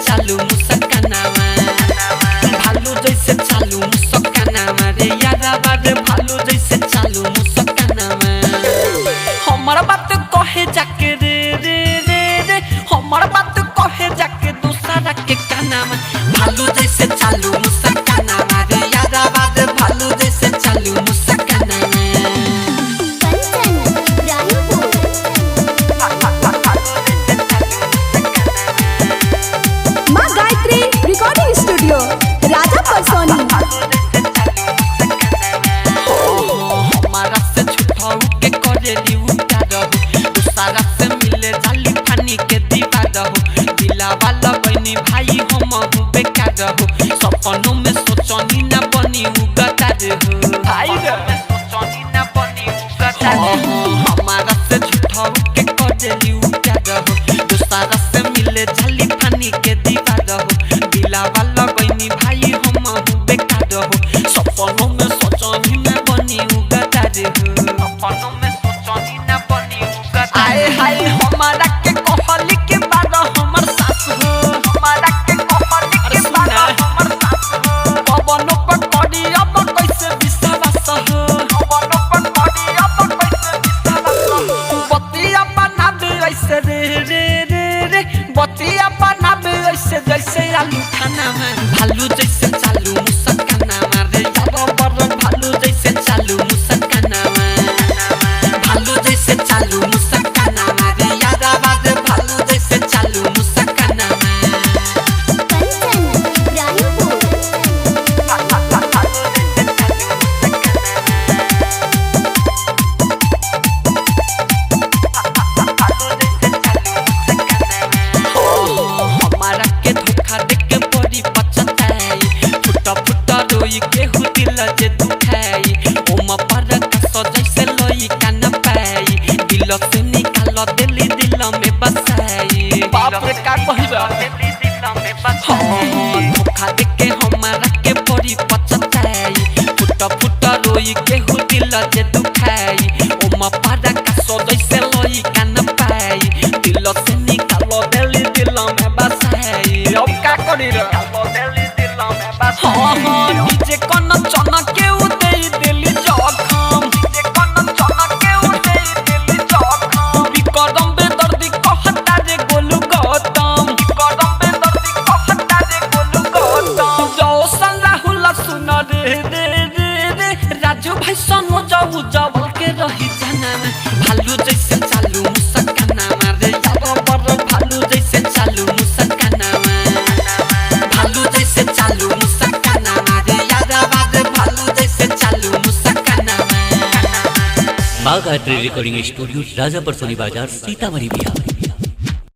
चालू मुस्कानावा भालू जैसे चालू मुस्कानावा रे यारावा रे भालू जैसे चालू मुस्कानावा हमारा बात कहे जाके रे रे रे रे हमारा बात कहे जाके दूसरा के कानावा भालू जैसे चालू मुस्कानावा रे यारावा रे भालू जैसे चालू मुस्कानावा माँ गायत्री रिकॉर्डिंग स्टूडियो राजा परसोनी हमारा से छुटाऊ के करेली उतार दूसरा से मिले जाली पानी के दीवार दिला वाला बनी भाई हम बेकार सपनों में सोचनी ना बनी उगतार भाई में सोचनी ना बनी उगतार हमारा से छुटाऊ के करेली उतार दूसरा से मिले जाली पानी के दीवार दिला वाला बनी भाई हम बेकार सपनों में सोचनी ना बनी उगतार सपनों में सोचनी ना बनी उगतार आए हाय हमारा के कहली के बाद हमर सास हो हमारा के कहली के बाद हमर सास हो पवनों पर कड़ी अब कैसे विश्वास हो पवनों पर कड़ी अब कैसे विश्वास हो बतिया बना दे ऐसे रे रे रे रे बतिया बना दे ऐसे जैसे आलू खाना में भालू जैसे चालू मुस्काना रे यारो बर भालू जैसे चालू मुस्काना भालू जैसे चालू मुस्काना रे यारो बर भालू जैसे चालू मुस्काना हमारा के धोखा दे के बड़ी पछताई फुटा फुटा रोई के दिल जे दुखाई ओम पर कस जैसे लोई कान पाई दिल से निकाल दिली दिल में बसाई बाप रे का कहबा दिली दिल में बसाई धोखा दे के हमारा के बड़ी पछताई फुटा फुटा रोई के दिल जे दुखाई ओम पर कस जैसे लोई कान पाई दिल से निकाल दिली दिल में बसाई अब का करी रे दिली दिल में बसाई डीजे कन चना के उदे दिली जखम डीजे कन चना के उदे दिली जखम बिकरम बेदर्दी कहता रे गोलू गौतम बिकरम बेदर्दी कहता रे गोलू गौतम जाओ सन राहुल सुन रे रे रे रे राजू भाई सनो जाऊ जावल के रही जाना भालू जैसे चालू मुस्काना रे यारो बर भालू जैसे चालू मुस्काना भालू जैसे चालू मुस्काना रे यारो बर भालू जैसे चालू मुस्काना माँ गायत्री रिकॉर्डिंग स्टूडियो राजा परसोनी बाजार सीतामढ़ी बिहार।